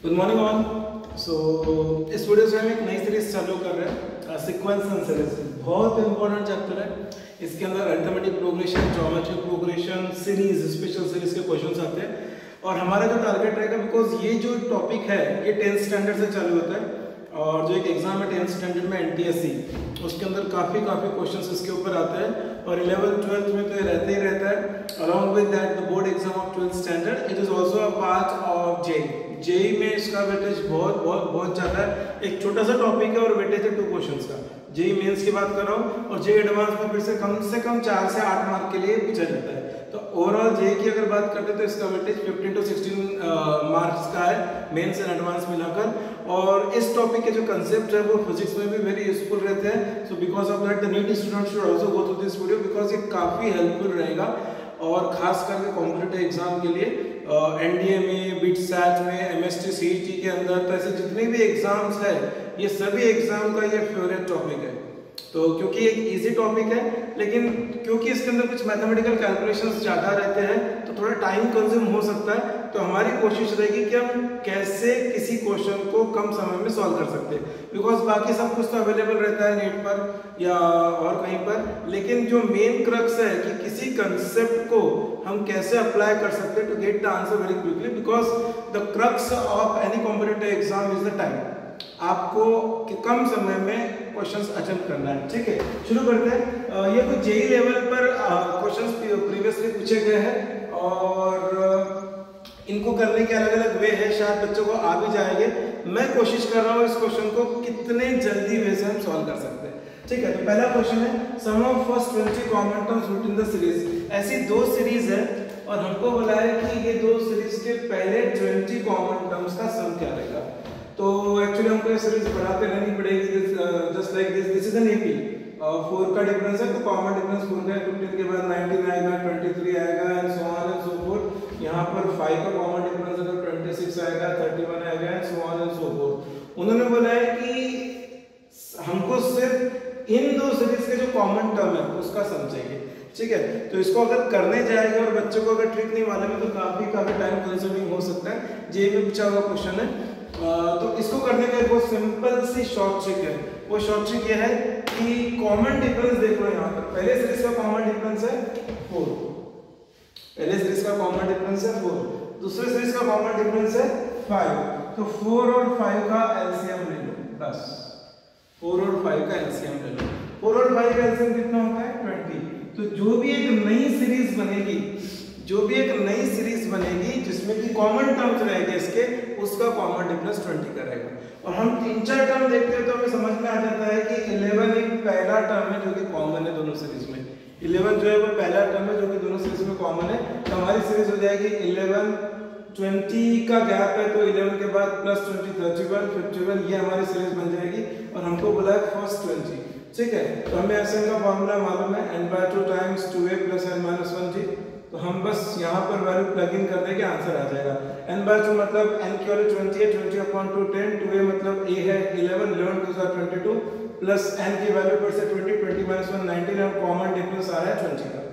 Good morning all. सो इस video से हम एक नई सीरीज चालू कर रहे हैं, सीक्वेंस एंड सीरीज। बहुत इंपॉर्टेंट चैप्टर है। इसके अंदर arithmetic progression, geometric progression, series, special series के क्वेश्चंस आते हैं। और हमारा जो टारगेट रहेगा, बिकॉज ये जो टॉपिक है ये 10th स्टैंडर्ड से चालू होता है, और जो एक एग्जाम है 10th स्टैंडर्ड में NTSC, उसके अंदर काफ़ी क्वेश्चंस इसके ऊपर आते हैं। और 11th 12th में तो ये रहता ही रहता है। Along with that the board exam of 12th standard, it is also a part of JEE में इसका वेटेज बहुत ज़्यादा है। एक छोटा सा टॉपिक है और वेटेज है 2 क्वेश्चंस का। जेई मेंस की बात कर रहा हूँ, और जेई एडवांस में फिर से कम 4 से 8 मार्क के लिए पूछा जाता है। तो ओवरऑल जेई की अगर बात करते हैं तो इसका वेटेज 15 to 16 मार्क्स का है, मेंस एंड एडवांस मिलाकर। और इस टॉपिक के जो कंसेप्ट है वो फिजिक्स में भी वेरी यूजफुल रहते हैं। So because of that the NEET student should also go through this video, because ये काफ़ी हेल्पफुल रहेगा, और खास करके कॉम्पिटिटिव एग्जाम के लिए। NDA में, बिट सैट में, MST CET के अंदर, तो ऐसे जितने भी एग्जाम्स है, ये सभी एग्जाम का ये फेवरेट टॉपिक है। तो क्योंकि एक इजी टॉपिक है, लेकिन क्योंकि इसके अंदर कुछ मैथमेटिकल कैलकुलेशंस ज़्यादा रहते हैं तो थोड़ा टाइम कंज्यूम हो सकता है। तो हमारी कोशिश रहेगी कि हम कैसे किसी क्वेश्चन को कम समय में सॉल्व कर सकते हैं, बिकॉज बाकी सब कुछ तो अवेलेबल रहता है नेट पर या और कहीं पर, लेकिन जो मेन क्रक्स है कि किसी कंसेप्ट को हम कैसे अप्लाई कर सकते हैं to get the answer very quickly, because the crux of any competitive exam is the time. आपको कम समय में क्वेश्चंस अटेम्प्ट करना है। ठीक है, शुरू करते हैं। ये कुछ जेई लेवल पर क्वेश्चंस प्रीवियसली पूछे गए हैं, और इनको करने के अलग अलग वे है, शायद बच्चों को आ भी जाएंगे। मैं कोशिश कर रहा हूँ इस क्वेश्चन को कितने जल्दी वे से हम सॉल्व कर सकते हैं। ठीक है, तो पहला क्वेश्चन है, sum of first 20 common terms root in the series. ऐसी 2 सीरीज है और हमको बोला है कि ये 2 सीरीज के पहले 20 कॉमन टर्म्स का सम क्या रहेगा। तो एक्चुअली हमको ये सीरीज बढ़ाते रहनी पड़ेगी, just like this is an AP। 4 का डिफरेंस है तो कॉमन डिफरेंस 4 का 15 के बाद 19 आएगा, 23 आएगा, and so on and so fourth. यहाँ पर 5 का कॉमन डिफरेंस है तो 26 आएगा, 31 आएगा, and so on and so fourth. उन्होंने बोला है कि हमको सिर्फ इन 2 सीरीज के जो कॉमन टर्म है उसका सम चाहिए। ठीक है, तो इसको अगर करने जाएगा और बच्चों को अगर ट्रिक नहीं मालूम है तो काफी टाइम कंज्यूमिंग हो सकता है। जेई में पूछा हुआ क्वेश्चन है। तो इसको करने का एक बहुत सिंपल सी शॉर्ट ट्रिक है। वो शॉर्ट ट्रिक ये है कि कॉमन डिफरेंस देख लो, यहाँ पर पहले सीरीज का कॉमन डिफरेंस है 4, पहले सीरीज का कॉमन डिफरेंस है 4, दूसरे सीरीज का कॉमन डिफरेंस है 5। तो 4 और 5 का एलसीएम ले लो, बस 4 और 5 का एलसीएम ले लो। 4 और 5 का एलसीएम कितना होता है 20। तो जो भी एक नई सीरीज बनेगी जिसमें कि कॉमन टर्म्स रहेंगे इसके, उसका कॉमन डिफरेंस 20 का रहेगा। और हम 3-4 टर्म देखते हैं तो हमें समझ में आ जाता है कि 11 एक पहला टर्म है जो कि कॉमन है दोनों सीरीज में। 11 जो है वो पहला टर्म है जो कि दोनों सीरीज में कॉमन है। तो हमारी सीरीज हो जाएगी 11, 20 का गैप है तो 11 के बाद प्लस 20 31, 51, ये हमारी सीरीज बन जाएगी। और हमको बोला है फर्स्ट 20। ठीक है, तो हमें ऐसे का फॉर्मूला मालूम है, n/2 टाइम्स 2a + n-1g। तो हम बस यहाँ पर वैल्यू प्लग इन कर देंगे, आंसर आ जाएगा। n/2 मतलब n की वैल्यू 20 है, 20/2 10, 2a मतलब a है 11, 11 2 are 22, प्लस n की वैल्यू पर से 20, 20 - 1 19, और कॉमन डिफरेंस आ रहा है 20 का।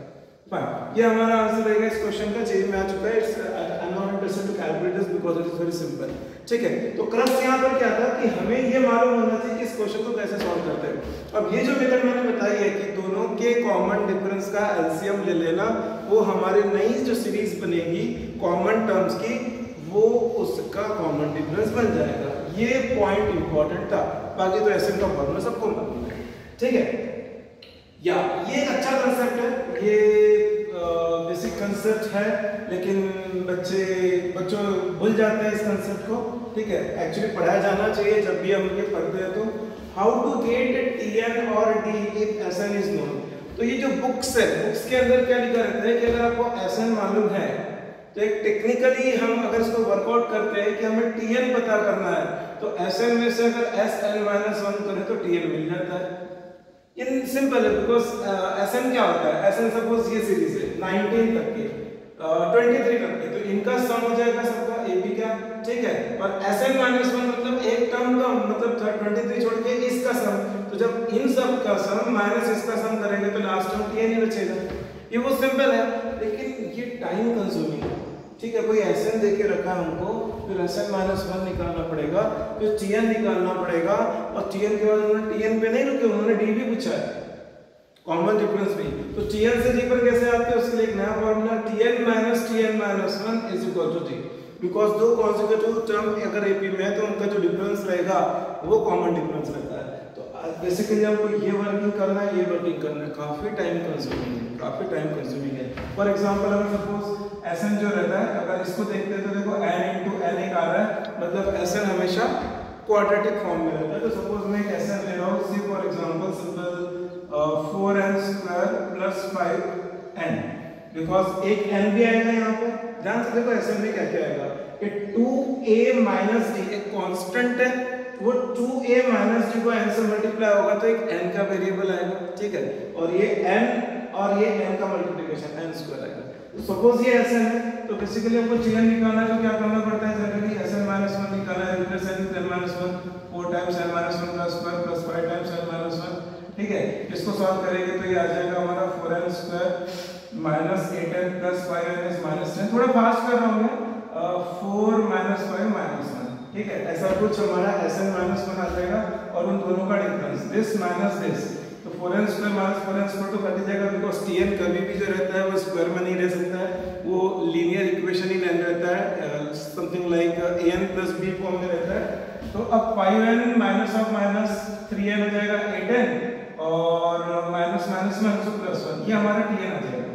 फाइन, ये हमारा आंसर रहेगा इस क्वेश्चन का। जेई में आ चुका है। It's I am not interested to calculate this because it is very simple. ठीक है, तो क्रक्स यहाँ पर क्या था कि हमें ये मालूम होना चाहिए कि इस क्वेश्चन को कैसे सॉल्व करते हैं। अब ये जो मेथड मैंने बताई है कि दोनों के कॉमन डिफरेंस का एलसीएम ले लेना, वो हमारी नई जो सीरीज बनेगी कॉमन टर्म्स की, वो उसका कॉमन डिफरेंस बन जाएगा। ये पॉइंट इंपॉर्टेंट था, बाकी तो एसएम का फॉर्मूला सबको मालूम है। ठीक है, या ये एक अच्छा कंसेप्ट है, ये बेसिक कंसेप्ट है, लेकिन बच्चों भूल जाते हैं इस कंसेप्ट को। ठीक है, एक्चुअली पढ़ाया जाना चाहिए जब भी हम ये पढ़ते हैं। तो हाउ टू गेट TN और D if SN is known. तो ये जो बुक्स है, बुक्स के अंदर क्या लिखा रहता है कि अगर आपको SN मालूम है तो एक टेक्निकली हम अगर इसको वर्कआउट करते हैं कि हमें TN पता करना है, तो SN में से अगर SN-1 करें तो TN मिल जाता है। इन सिंपल है, बिकॉज SN क्या होता है, SN सपोज ये सीरीज है 19 तक की, 23 तक की, तो इनका सम हो जाएगा सबका AB का। ठीक है, और SN-1 मतलब एक टर्म का मतलब 23 छोड़ के इसका सम, तो जब इन सब का सम माइनस इसका सम करेंगे तो लास्ट टर्म TN ही बचेगा। ये वो सिंपल है, लेकिन ये टाइम कंज्यूमिंग है। ठीक है, कोई Sn दे के रखा है हमको, फिर Sn माइनस 1 निकालना पड़ेगा, फिर Tn निकालना पड़ेगा, और Tn के बाद उन्होंने Tn पे नहीं रुके, उन्होंने D भी पूछा है, कॉमन डिफरेंस भी। तो Tn से D पर कैसे आते हैं, उसके लिए एक नया formula Tn minus 1 is equal to D, because दो कॉन्सेक्यूटिव टर्म अगर एपी में है तो उनका जो डिफरेंस रहेगा वो कॉमन डिफरेंस रहता है। तो बेसिकली हमको ये वर्किंग करना है, ये वर्किंग करना है, काफी टाइम कंज्यूमिंग है। फॉर एग्जांपल अगर सपोज Sn जो रहता है, अगर इसको देखते हैं तो देखो n into n एक आ रहा है, मतलब Sn हमेशा क्वाड्रेटिक फॉर्म में रहता है। तो सपोज मैं एक Sn ले रहा हूँ, see for example simple 4n² plus 5n, because एक n भी आएगा यहाँ पे, ध्यान से देखो Sn में क्या क्या आएगा, कि 2a माइनस d एक कांस्टेंट है, वो 2a माइनस d को n से मल्टीप्लाई होगा तो एक n का वेरिएबल आएगा, ठीक है, और ये n और ये n का मल्टीप्लिकेशन n² आएगा। तो सपोज ये Sn है, तो बेसिकली हमको Tn निकालना है, तो क्या करना पड़ता है, जनरली Sn माइनस 1 निकालना है, represent n minus 1 4 times n minus 1 का square plus 5 times n minus 1, ठीक है। इसको सॉल्व करेंगे तो ये आ जाएगा हमारा 4n² minus 8n plus 5n is minus 10, थोड़ा फास्ट कर रहा हूँ मैं, 4 माइनस 5 माइनस 1, ठीक है, ऐसा कुछ हमारा Sn माइनस 1 आ जाएगा, और उन दोनों का डिफरेंस दिस माइनस दिस, तो 4n² माइनस 4n² तो कट जाएगा, बिकॉज Tn कभी भी जो रहता है वो स्क्वायर में नहीं रह सकता है, वो लीनियर इक्वेशन ही नहीं रहता है, something like an plus b form में रहता है। तो अब 5n minus of minus 3n हो जाएगा 8n, और माइनस माइनस माइनस प्लस 1, ये हमारा Tn आ जाएगा,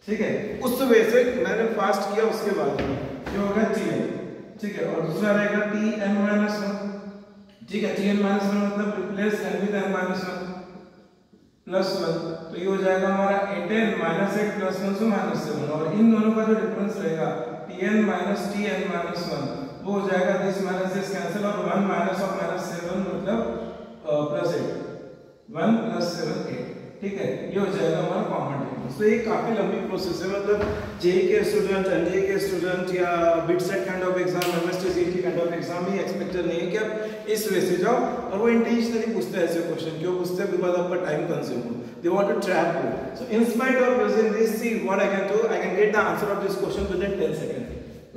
ठीक है। उस वजह से मैंने फास्ट किया, उसके बाद जो होगा Tn, ठीक है, और दूसरा रहेगा Tn माइनस 1, ठीक है, Tn माइनस 1 मतलब replace n with n minus 1 plus 1, तो ये हो जाएगा हमारा 8n माइनस 8 प्लस 1 से माइनस 7, और इन दोनों का जो डिफरेंस रहेगा Tn माइनस Tn माइनस 1 वो हो जाएगा दिस माइनस दिस कैंसिल, और 1 माइनस ऑफ माइनस 7 मतलब प्लस 8, 1 प्लस 7 8, ठीक है, ये हो जाएगा हमारा कॉमन डिफरेंस। तो ये काफी लंबी प्रोसेस है, मतलब जेईई के स्टूडेंट, एनडीए के स्टूडेंट या BITSAT kind of exam, MST kind of exam he expected नहीं है कि आप इस वे से जाओ, और वो इंटेंशनली पूछते हैं ऐसे क्वेश्चन, क्यों पूछते हैं, बिकॉज आपका टाइम कंज्यूम हो, they want to trap you. So in spite of using this, see what I can do, I can get the answer of this question within 10 second,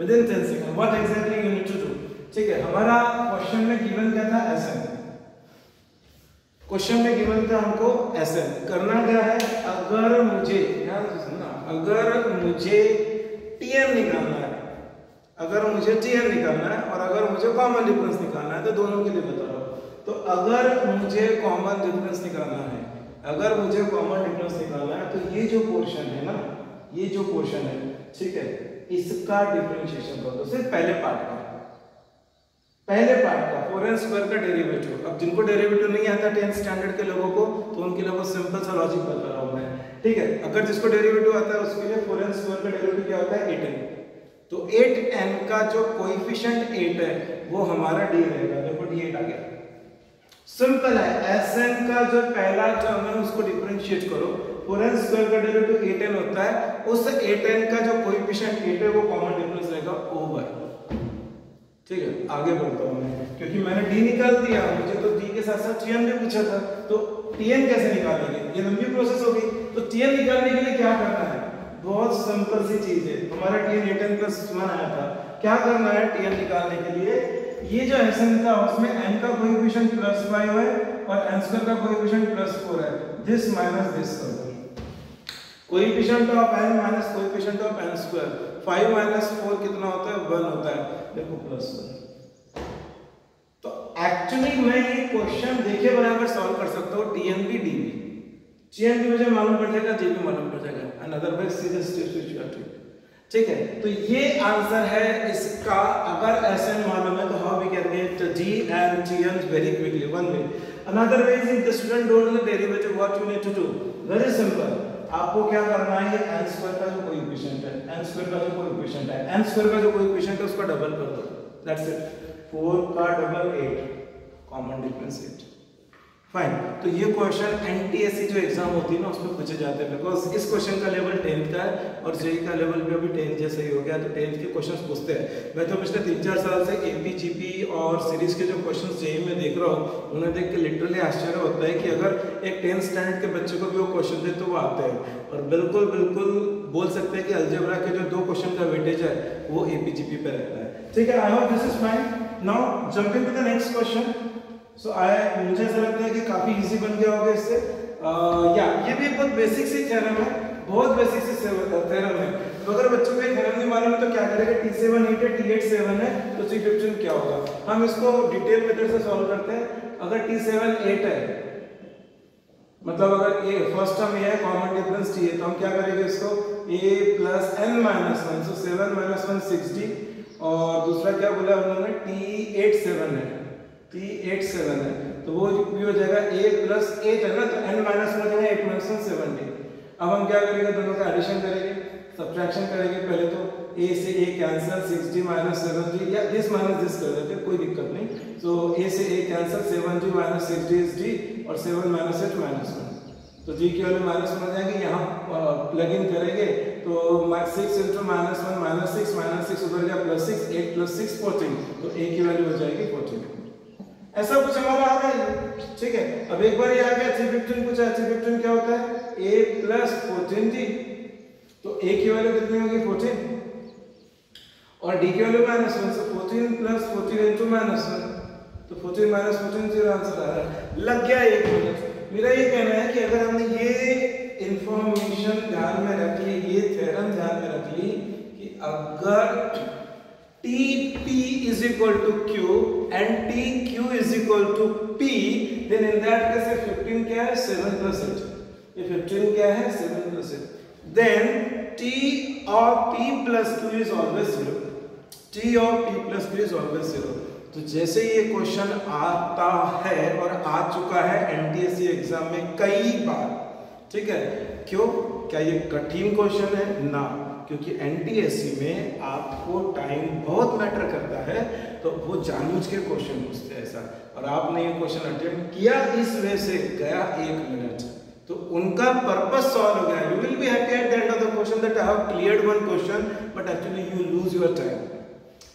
within 10 second what exactly you need to do, ठीक है। हमारा question में given क्या था, Sn, question में given था हमको Sn, करना क्या है, अगर मुझे ध्यान से सुनना, अगर मुझे Tn निकालना है, अगर मुझे Tn निकालना है, और अगर मुझे कॉमन डिफरेंस निकालना है, तो दोनों के लिए बता रहा हूं। तो अगर मुझे कॉमन डिफरेंस निकालना है, अगर मुझे कॉमन डिफरेंस निकालना है, तो ये जो पोर्शन है ना, ये जो पोर्शन है, ठीक है, इसका डिफरेंशिएशन कर दो, सिर्फ पहले पार्ट का 4n² का डेरिवेटिव। अब जिनको डेरिवेटिव नहीं आता 10th स्टैंडर्ड के लोगों को, तो उनके लिए वो सिंपल सा लॉजिक बता रहा हूं मैं, ठीक है। अगर जिसको डेरिवेटिव आता है उसके लिए 4n² का डेरिवेटिव क्या होता है, 8n, तो 8n का जो कोएफिशिएंट 8 है वो हमारा d रहेगा, देखो d8 आ गया, सिंपल है। Sn का जो पहला टर्म है उसको डिफरेंशिएट करो, 4n² का डेरिवेटिव 8n होता है, उस 8n का जो कोएफिशिएंट 8 है वो कॉमन डिफरेंस रहेगा ओवर, ठीक है। आगे बढ़ता हूं मैं, क्योंकि मैंने d निकाल दिया, मुझे तो d के साथ साथ Tn भी पूछा था, तो Tn कैसे निकालेंगे, ये लंबी प्रोसेस होगी। तो Tn निकालने के लिए क्या करना है, बहुत सिंपल सी चीज है, हमारा Tn 8n प्लस 1 आया था, क्या करना है Tn निकालने के लिए, ये जो Sn था उसमें n का कोएफिशिएंट प्लस 5 है और n² का कोएफिशिएंट प्लस 4 है, दिस माइनस दिस कर दो, coefficient of n minus coefficient of n², 5 minus 4 कितना होता है, 1 होता है, देखो प्लस 1। तो एक्चुअली मैं ये क्वेश्चन देखे बराबर सॉल्व कर सकता हूँ, Tn भी d भी, Tn भी मुझे मालूम पड़ जाएगा, d भी मालूम पड़ जाएगा, एंड अदरवाइज सीधे steps which you are taking, ठीक है। तो ये आंसर है इसका। अगर Sn मालूम है तो how we can get d and Tn very quickly, one way. Another way is, if the student don't know the derivative, what you need to do, very simple, आपको क्या करना है, ये n² का जो कोएफिशिएंट है, n² का जो कोएफिशिएंट है, n² का जो कोएफिशिएंट है उसका डबल कर दो, दैट्स इट, 4 का डबल 8, कॉमन डिफरेंस 8, फाइन। तो ये क्वेश्चन एनटीएससी जो एग्जाम होती है ना उसमें पूछे जाते हैं, बिकॉज इस क्वेश्चन का लेवल 10th का है और जेई का लेवल भी अभी 10th जैसा ही हो गया, तो 10th के क्वेश्चंस पूछते हैं। मैं तो पिछले 3-4 साल से एपी जीपी और सीरीज के जो क्वेश्चंस जेई में देख रहा हूँ उन्हें देख के लिटरली आश्चर्य होता है कि अगर एक 10th स्टैंडर्ड के बच्चे को भी वो क्वेश्चन दे तो वो आते हैं। और बिल्कुल बिल्कुल बोल सकते हैं कि अलजेब्रा के जो 2 क्वेश्चन का वेटेज है वो एपी जीपी पे रहता है। ठीक है, I hope this is fine. Now jumping to the next question. So मुझे ऐसा लगता है कि काफी इजी बन गया होगा इससे। ये भी बहुत बेसिक सी थ्योरम है, बहुत बेसिक सी थ्योरम है। तो अगर बच्चों को थ्योरम नहीं मालूम तो क्या करेगा, T7 8 है, T8 7 है, तो C15 क्या होगा। हम इसको डिटेल मेथड से सॉल्व करते हैं। अगर T7 8 है, मतलब अगर ये फर्स्ट टर्म ये है, कॉमन डिफरेंस T है, तो हम क्या करेंगे इसको a + n - 1, सो 7 - 1 60। और दूसरा क्या बोला उन्होंने, T8 7 है, T8 7 है, तो वो भी हो जाएगा a + 8 है ना, तो n - 1 हो जाएगा 8 - 1 70। अब हम क्या करेंगे, दोनों का एडिशन करेंगे, सब्ट्रैक्शन करेंगे। पहले तो a से a कैंसिल, 60 - 70, या दिस माइनस दिस कर देते हैं, कोई दिक्कत नहीं। सो a से a cancel, 7g - 60 is d, और 7 - 8 -1, तो g की वैल्यू -1 हो जाएगी। यहाँ प्लग इन करेंगे तो 6 × -1 -6 -6 उधर गया +6, 8 + 6 14, तो a की वैल्यू हो जाएगी 14। ऐसा कुछ हमारा आ गया, ठीक है। अब एक बार ये आ गया, C15 पूछा, C15 क्या होता है, a + 14g, तो a की वैल्यू कितनी होगी 14, और d की वैल्यू -1, so 14 + 14 × -1, तो 14 - 14 0 आंसर आ रहा है। लग गया 1 मिनट। मेरा ये कहना है कि अगर हमने ये इंफॉर्मेशन ध्यान में रख ली, ये थ्योरम ध्यान में रख ली कि अगर TP is equal to Q and TQ is equal to P, then in that case 15 क्या है, 7 + 8, ये 15 क्या है, 7 + 8, then T of P + Q is always 0, T of P + Q is always 0। तो जैसे ये क्वेश्चन आता है और आ चुका है एनटीएससी एग्जाम में कई बार, ठीक है। क्यों, क्या ये कठिन क्वेश्चन है ना, क्योंकि एनटीएससी में आपको टाइम बहुत मैटर करता है, तो वो जानबूझ के क्वेश्चन पूछते हैं ऐसा। और आपने ये क्वेश्चन अटेम्प्ट किया, इस वे से गया 1 मिनट, तो उनका पर्पस सॉल्व हो गया। You will be happy at the end of the question that I have cleared one question, but actually you lose your time.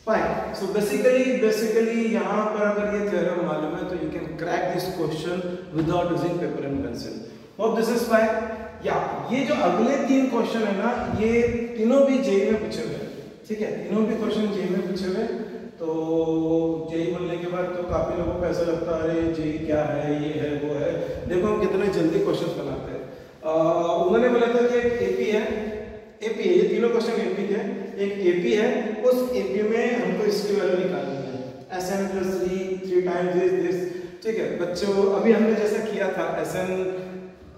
Fine. So basically यहाँ पर अगर ये थ्योरम मालूम है तो you can crack this question without using paper and pencil. Hope this is fine. या ये जो अगले 3 क्वेश्चन है ना, ये तीनों भी जेई में पूछे हुए, ठीक है, तीनों भी क्वेश्चन जेई में पूछे हुए। तो जेई बोलने के बाद तो काफी लोगों को ऐसा लगता है अरे जेई क्या है, ये है वो है। देखो हम कितने जल्दी क्वेश्चन बनाते हैं। उन्होंने बोला था कि एक एपी है, ये तीनों क्वेश्चन एपी के, एक एपी है, उस एपी में हमको इसकी वैल्यू निकालनी है, Sn + 3 टाइम्स दिस, ठीक है। बच्चों अभी हमने जैसा किया था Sn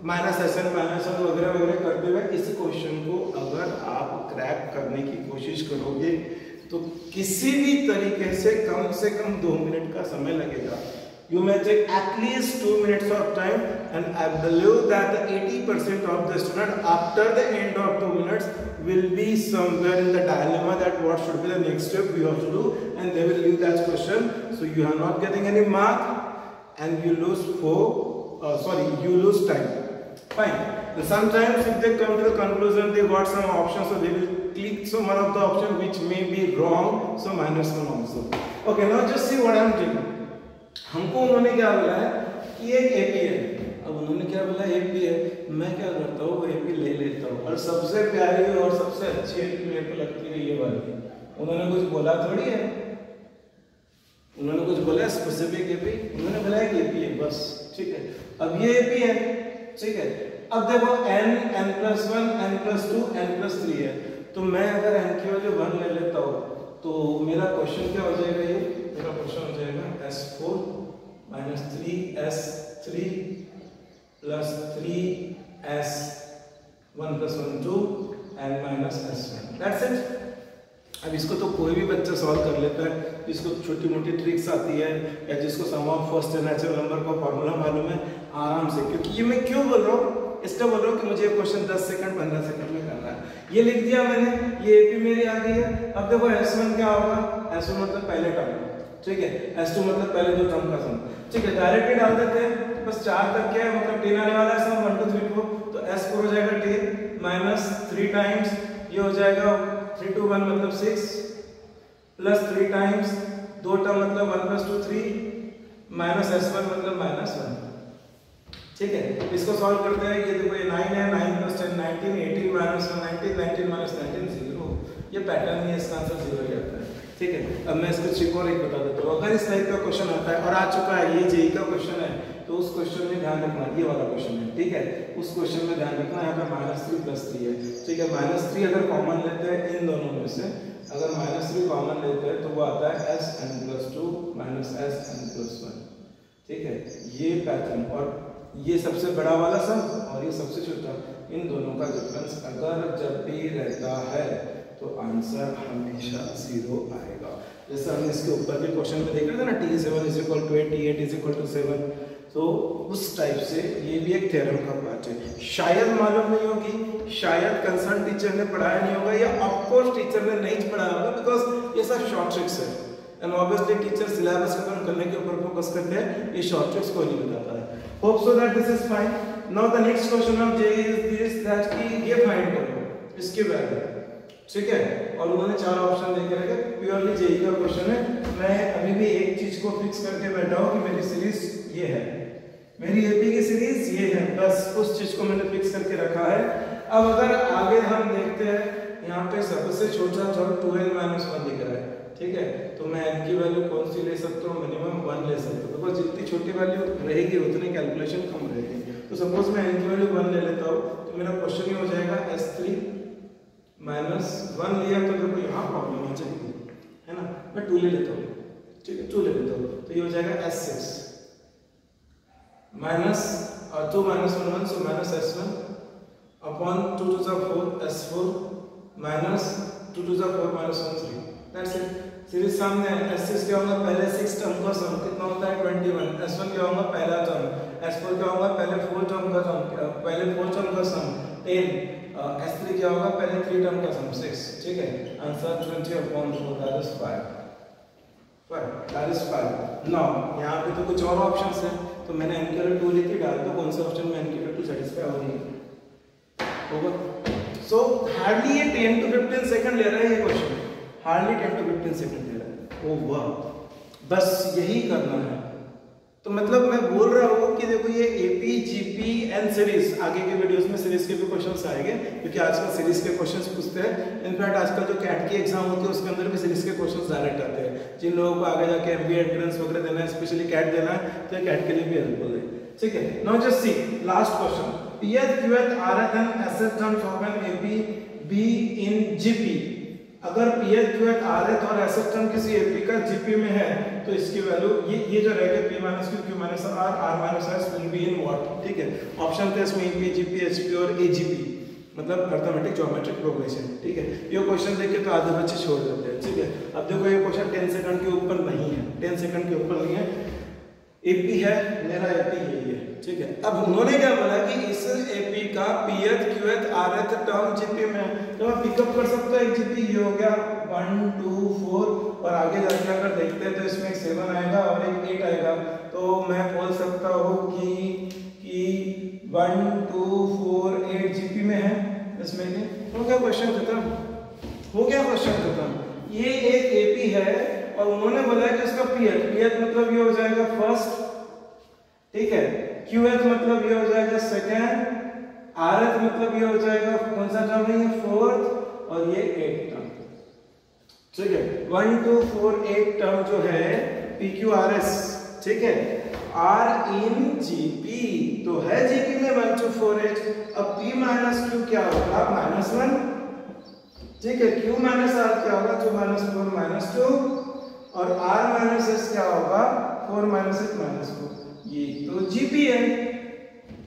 -Sn -1 वगैरह वगैरह करते हुए, इस क्वेश्चन को अगर आप क्रैक करने की कोशिश करोगे तो किसी भी तरीके से कम 2 मिनट का समय लगेगा। You may take at least 2 minutes of time, and I believe that 80% of the student after the end of 2 minutes will be somewhere in the dilemma that what should be the next step we have to do, and they will leave that question. So you are not getting any mark, and you lose you lose time. Fine. Then sometimes if they come to the conclusion, they got some options, so they will click some one of the option which may be wrong, so -1 also. Okay, now just see what I am doing. हमको उन्होंने क्या बोला है कि एक AP है। अब उन्होंने क्या बोला, एपी है, मैं क्या करता हूँ वो एपी ले लेता हूँ, और सबसे प्यारी और सबसे अच्छी एपी मेरे को लगती है ये वाली। उन्होंने कुछ बोला थोड़ी है, उन्होंने कुछ बोला स्पेसिफिक एपी, उन्होंने बोला कि एपी है बस, ठीक है। अब ये एपी है, ठीक है। अब देखो n, n+1, n+2, n+3 है, तो मैं अगर n की वैल्यू 1 ले लेता हूँ तो मेरा क्वेश्चन क्या हो जाएगा, ये मेरा क्वेश्चन हो जाएगा S4 - 3S3 + 3S1 + 1 2 n - S1। That's it. अब इसको तो कोई भी बच्चा सॉल्व कर लेता है, जिसको छोटी मोटी ट्रिक्स आती है या जिसको सम ऑफ फर्स्ट नेचुरल नंबर का फॉर्मूला मालूम है, आराम से। क्योंकि ये मैं क्यों बोल रहा हूँ, इसलिए बोल रहा हूँ कि मुझे ये क्वेश्चन 10 सेकंड 15 सेकंड में करना है। ये लिख दिया मैंने, ये एपी मेरी आ गई है। अब देखो S1 क्या होगा, S1 मतलब पहले टर्म, ठीक है। S2 मतलब पहले दो टर्म का सम, ठीक है। डायरेक्टली डाल देते हैं, बस 4 तक क्या है मतलब 10 आने वाला है सम 1 2 3 4, तो S4 हो जाएगा 10 माइनस 3 टाइम्स ये हो जाएगा 3 2 1 मतलब 6 प्लस 3 टाइम्स दो टर्म मतलब 1 + 2 3 माइनस S1 मतलब -1, ठीक है। इसको सॉल्व करते हैं, ये देखो ये 9 है, 9 + 10 19, 18 - 1 19, 19 - 19 0, ये पैटर्न है, इसका आंसर 0 ही आता है, ठीक है। अब मैं इसको ट्रिक और एक बता देता हूँ। अगर इस टाइप का क्वेश्चन आता है और आ चुका है, ये जेईई का क्वेश्चन है, तो उस क्वेश्चन में ध्यान रखना, ये वाला क्वेश्चन है, ठीक है। उस क्वेश्चन में ध्यान रखना यहाँ पे -3 + 3 है, ठीक है। -3 अगर कॉमन लेते हैं इन दोनों में से, अगर -3 कॉमन लेते हैं तो वो आता है Sn + 2 - Sn + 1, ठीक है। ये पैटर्न और ये सबसे बड़ा वाला सम और ये सबसे छोटा, इन दोनों का डिफरेंस अगर जब भी रहता है तो आंसर हमेशा 0 आएगा। जैसे हमने इसके ऊपर के क्वेश्चन में देख रहे थे ना, T7 = 8, T8 = 7, तो उस टाइप से ये भी एक थ्योरम का पार्ट है। शायद मालूम नहीं होगी, शायद कंसर्न टीचर ने पढ़ाया नहीं होगा, या ऑफकोर्स टीचर ने नहीं पढ़ाया होगा, बिकॉज ये सब शॉर्ट ट्रिक्स है एंड ऑब्वियसली टीचर सिलेबस खत्म करने के ऊपर फोकस करते हैं, ये शॉर्ट ट्रिक्स को नहीं बताता है। Hope so that this is fine. Now the next question of JEE is this, that की ये फाइंड करो इसके वैल्यू, ठीक है। और उन्होंने 4 ऑप्शन देके रखे, प्योरली जेईई का क्वेश्चन है। मैं अभी भी एक चीज को फिक्स करके बैठा हूं कि मेरी सीरीज ये है, मेरी एपी की सीरीज ये है, बस उस चीज को मैंने फिक्स करके रखा है। अब अगर आगे हम देखते हैं, यहाँ पे सबसे छोटा टर्म 2n - 1 दिख रहा है, ठीक है। तो मैं n की वैल्यू कौन सी ले सकता हूँ, मिनिमम 1 ले सकता हूँ, बिकॉज जितनी छोटी वैल्यू रहेगी उतनी कैलकुलेशन कम रहेगी। तो सपोज मैं n की वैल्यू 1 ले लेता हूँ, तो मेरा क्वेश्चन ही हो जाएगा S3 - 1 लिया तो देखो यहाँ प्रॉब्लम आ जाएगी, है ना। मैं 2 ले लेता हूँ, ठीक है, 2 ले लेता हूँ, तो ये हो जाएगा S6 minus 2 - 1 1, so -S1 upon 2 to the 4 S4 minus 2 to the 4 - 1 3, that's it. Series सामने है। S6 क्या होगा, पहले 6 टर्म का सम कितना होता है 21, S1 क्या होगा पहला टर्म, S4 क्या होगा पहले 4 टर्म का सम, पहले 4 टर्म का सम 10, S3 क्या होगा पहले 3 टर्म का सम 6, ठीक है। Answer 20/4, that is 5, that is 5। Now यहाँ पे तो कुछ और ऑप्शंस हैं, तो मैंने n के लिए 2 लिख के डाल दो, कौन सा ऑप्शन में n के लिए 2 सेटिस्फाई हो रही होगा। सो हार्डली ये 10 to 15 सेकंड ले रहा है ये क्वेश्चन, हार्डली 10 to 15 सेकंड ले रहा है। ओ वाह, बस यही करना है। तो मतलब मैं बोल रहा हूँ कि देखो ये एपी जीपी एंड सीरीज, आगे के वीडियोस में सीरीज के भी क्वेश्चंस आएंगे, क्योंकि आजकल सीरीज के क्वेश्चंस पूछते हैं। इनफैक्ट आजकल जो कैट की एग्जाम होती है उसके अंदर भी सीरीज के क्वेश्चंस डायरेक्ट आते हैं। जिन लोगों को आगे जाके एमबीए एंट्रेंस वगैरह देना है, स्पेशली कैट देना है, तो कैट के लिए भी हेल्पफुल है, ठीक है। Now just see last question, pth qth rth and ss terms of an ap be in gp। अगर pth qth rth और ss टर्म किसी ap का gp में है, तो इसकी वैल्यू ये जो रहेगा p - q q - r r - s will be in what, ठीक है। ऑप्शन थे इसमें ap gp hp और agp, मतलब अर्थमेटिक ज्योमेट्रिक प्रोग्रेशन, ठीक है। ये क्वेश्चन देख के तो आधे बच्चे छोड़ देते हैं, ठीक है। अब देखो ये क्वेश्चन 10 सेकंड के ऊपर नहीं है, 10 सेकंड के ऊपर नहीं है, एपी है, मेरा एपी यही है, ठीक है। अब उन्होंने क्या बोला कि इस एपी का pth qth rth term GP में, तो मैं पिकअप कर सकता हूँ एक जीपी, ये हो गया 1 2 4, और आगे जाके अगर देखते हैं तो इसमें एक 7 आएगा और एक 8 आएगा, तो मैं बोल सकता हूँ कि 1 2 4 8 जीपी में है इसमें के। हो गया क्वेश्चन खत्म, हो गया क्वेश्चन खत्म। ये एक एपी है और उन्होंने बोला है कि इसका pth मतलब ये हो जाएगा फर्स्ट, ठीक है, qth मतलब ये हो जाएगा सेकंड, rth मतलब ये हो जाएगा कौन सा टर्म है, ये फोर्थ, और ये 8 टर्म, ठीक है। 1 2 4 8 टर्म जो है pqrs, ठीक है, r इन gp, तो है gp में 1 2 4 8। अब p - q क्या होगा -1, ठीक है, q - r क्या होगा 2 - 4 - 2, और r - s क्या होगा 4 - 8 - 4, ये तो GP है,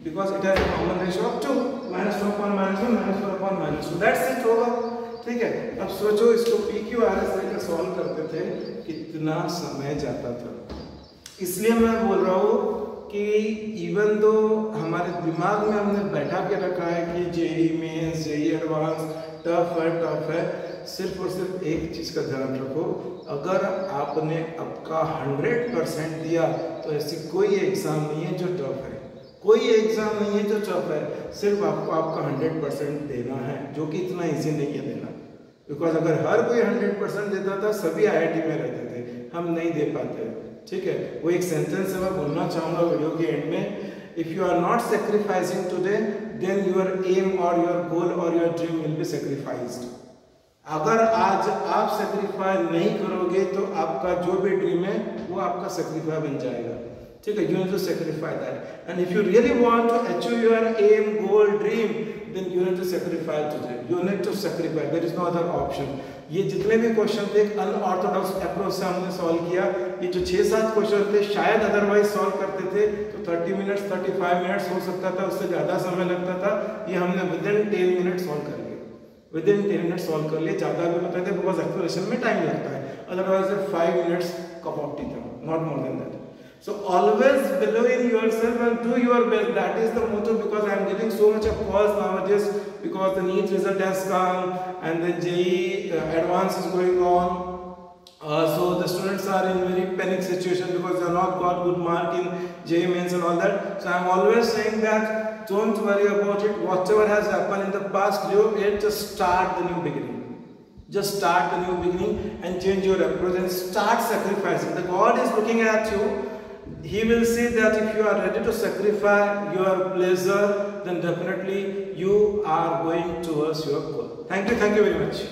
because it has a common ratio of 2 -2/-1 -4/-2, that's it होगा, ठीक है। अब सोचो इसको PQRS लेकर सॉल्व करते थे कितना समय जाता था। इसलिए मैं बोल रहा हूँ कि इवन दो हमारे दिमाग में हमने बैठा के रखा है कि JEE Mains JEE advance tough है, सिर्फ और सिर्फ एक चीज़ का ध्यान रखो, अगर आपने आपका 100% दिया तो ऐसी कोई एग्ज़ाम नहीं है जो टफ है, कोई एग्ज़ाम नहीं है जो टफ है, सिर्फ आपको आपका 100% देना है, जो कि इतना ईजी नहीं है देना। बिकॉज अगर हर कोई 100% देता था, सभी IIT में रहते थे, हम नहीं दे पाते। ठीक है, वो एक सेंटेंस है मैं बोलना चाहूँगा वीडियो के एंड में, if you are not sacrificing today then your aim और योर गोल और your dream will be sacrificed. अगर आज आप सेक्रीफाई नहीं करोगे तो आपका जो भी ड्रीम है वो आपका सेक्रीफाई बन जाएगा। ठीक है, you need to sacrifice that, and if you really want to achieve your aim, goal, dream, then you need to sacrifice today. You need to sacrifice. There is no other option. ये जितने भी question थे unorthodox approach से हमने solve किया। ये जो 6-7 question थे शायद अदरवाइज सॉल्व करते थे तो 30 मिनट्स 35 मिनट्स हो सकता था, उससे ज़्यादा समय लगता था। ये हमने विदिन 10 मिनट सॉल्व कर लिया, विदिन 10 मिनट सॉल्व कर लिए। ज़्यादा भी बताते थे बिकॉज एक्सप्लेनेशन में टाइम लगता है, otherwise 5 minutes cup of tea था, not more than that. So always believe in yourself and do your best. That is the motto, because I am getting so much of calls nowadays because the NEET result has come and then JEE advance is going on. So the students are in very panic situation because they have not got good mark in JEE mains and all that. So I am always saying that don't worry about it. Whatever has happened in the past, just start the new beginning. Just start the new beginning and change your approach and start sacrificing. The God is looking at you. He will see that if you are ready to sacrifice your pleasure, then definitely you are going towards your goal. Thank you very much.